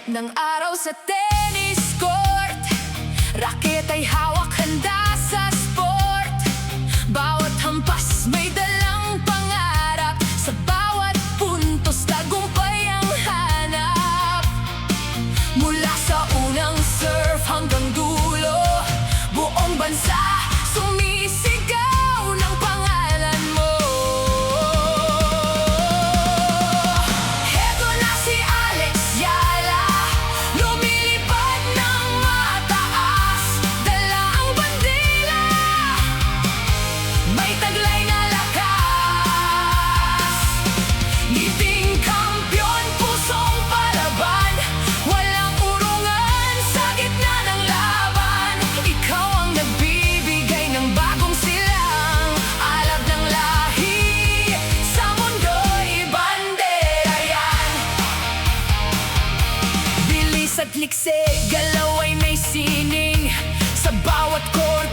Ng araw sa tennis court, raket ay hawak, handa sa sport. Bawat hampas may dalang pangarap, sa bawat puntos tagumpay ang hanap. Mula sa unang serve hanggang dulo, buong bansa sumisigaw ng pangalan mo. Heto na si Alex Yala, lumilipad ng mataas, dala ang bandila, may taglay na lakas. Ngiting kampiyon, pusong palaban, walang urungan sa gitna ng laban. Ikaw ang nagbibigay ng bagong silang, alab ng lahi, sa mundo'y bandera yan. Bilis at likse, galaw ay may sining, sa bawat court